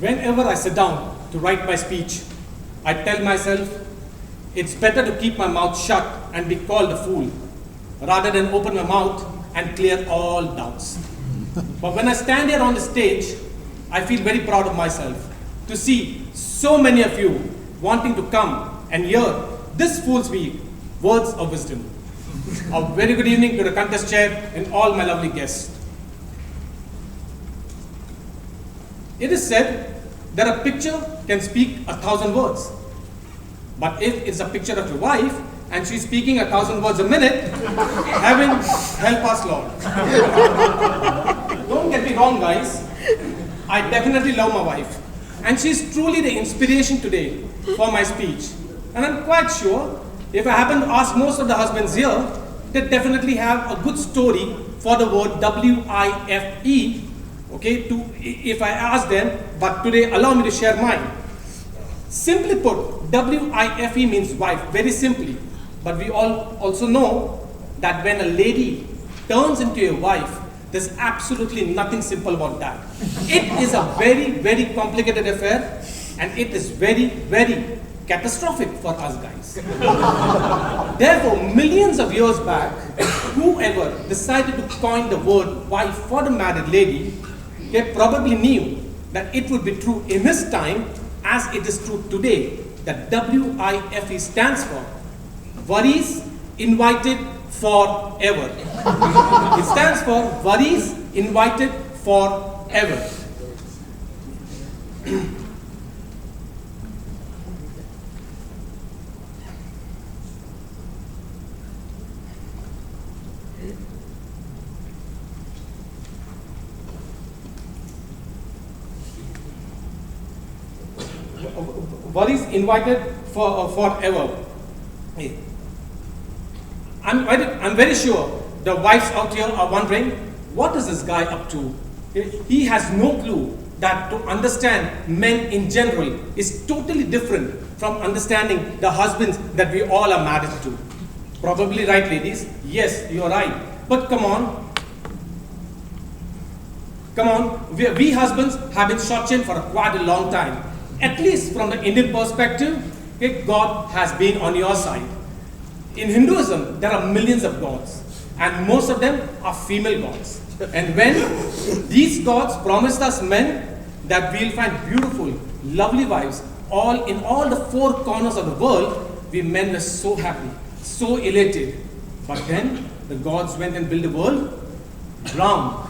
Whenever I sit down to write my speech, I tell myself, it's better to keep my mouth shut and be called a fool, rather than open my mouth and clear all doubts. But when I stand here on the stage, I feel very proud of myself to see so many of you wanting to come and hear this fool speak words of wisdom. A very good evening to the contest chair and all my lovely guests. It is said that a picture can speak 1,000 words. But if it's a picture of your wife and she's speaking 1,000 words a minute, heaven help us, Lord. Don't get me wrong, guys. I definitely love my wife. And she's truly the inspiration today for my speech. And I'm quite sure if I happen to ask most of the husbands here, they definitely have a good story for the word W-I-F-E. Okay, if I ask them, but today allow me to share mine. Simply put, W-I-F-E means wife, very simply. But we all also know that when a lady turns into a wife, there's absolutely nothing simple about that. It is a very, very complicated affair, and it is very, very catastrophic for us guys. Therefore, millions of years back, whoever decided to coin the word wife for the married lady, they probably knew that it would be true in his time as it is true today. That W-I-F-E stands for Worries Invited Forever. It stands for Worries Invited Forever. Worries invited forever. I'm very sure the wives out here are wondering, what is this guy up to? He has no clue that to understand men in general is totally different from understanding the husbands that we all are married to. Probably right, ladies? Yes, you're right. But come on. We husbands have been shortchanged for quite a long time. At least from the Indian perspective, God has been on your side. In Hinduism, there are millions of gods, and most of them are female gods. And when these gods promised us men that we'll find beautiful, lovely wives in all the four corners of the world, we men were so happy, so elated. But then the gods went and built the world wrong.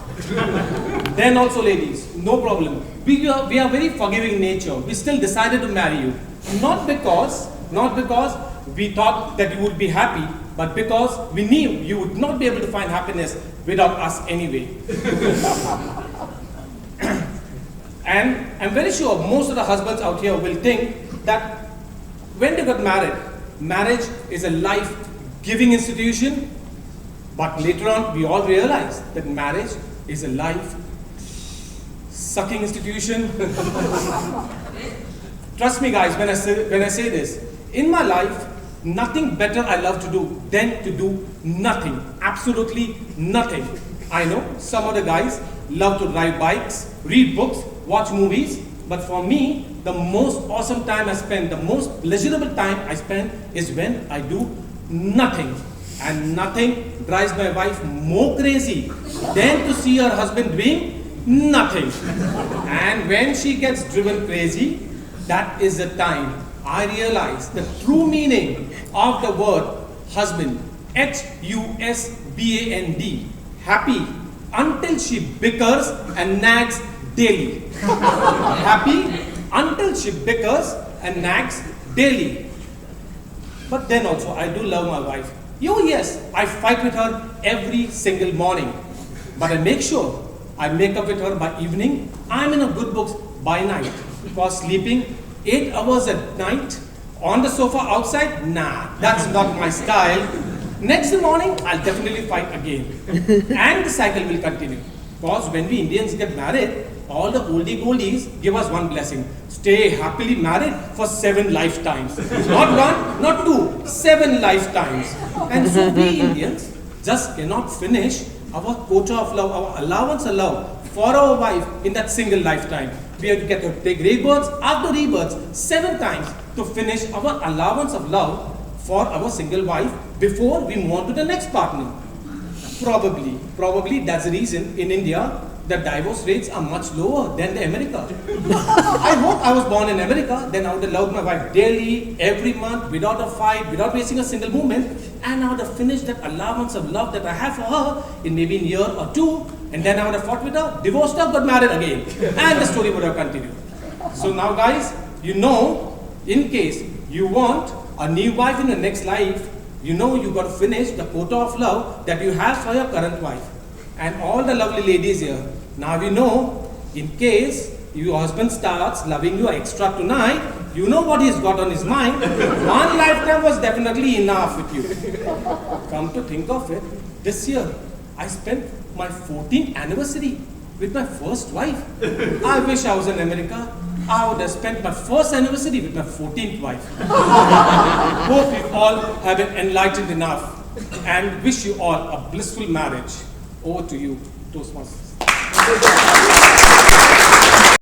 Then also, ladies, no problem. We are very forgiving nature. We still decided to marry you. Not because we thought that you would be happy, but because we knew you would not be able to find happiness without us anyway. And I'm very sure most of the husbands out here will think that when they got married, marriage is a life-giving institution, but later on we all realize that marriage is a life-sucking institution. Trust me, guys, when I say this, in my life, nothing better I love to do than to do nothing, absolutely nothing. I know some of the guys love to ride bikes, read books, watch movies, but for me, the most awesome time I spend, the most pleasurable time I spend is when I do nothing. And nothing drives my wife more crazy than to see her husband doing nothing. And when she gets driven crazy, that is the time I realize the true meaning of the word husband. H-U-S-B-A-N-D. Happy until she bickers and nags daily. Happy until she bickers and nags daily. But then also, I do love my wife. Yes, I fight with her every single morning. But I make sure I make up with her by evening. I'm in a good books by night. Because sleeping 8 hours at night on the sofa outside, nah, that's not my style. Next morning, I'll definitely fight again. And the cycle will continue. Because when we Indians get married, all the oldie goldies give us one blessing. Stay happily married for 7 lifetimes. Not 1, not 2, 7 lifetimes. And so we Indians just cannot finish our quota of love, our allowance of love for our wife in that single lifetime. We have to get to take rebirths after rebirths 7 times to finish our allowance of love for our single wife before we move on to the next partner. Probably that's the reason in India the divorce rates are much lower than the America. I hope I was born in America, then I would have loved my wife daily, every month, without a fight, without wasting a single moment, and I would have finished that allowance of love that I have for her in maybe a year or 2, and then I would have fought with her, divorced her, got married again, and the story would have continued. So now guys, you know, in case you want a new wife in the next life, you know you got to finish the quota of love that you have for your current wife. And all the lovely ladies here, now you know, in case your husband starts loving you extra tonight, you know what he's got on his mind. 1 lifetime was definitely enough with you. Come to think of it, this year I spent my 14th anniversary with my first wife. I wish I was in America. I would have spent my first anniversary with my 14th wife. Hope you all have been enlightened enough and wish you all a blissful marriage. Over to you, Toastmasters.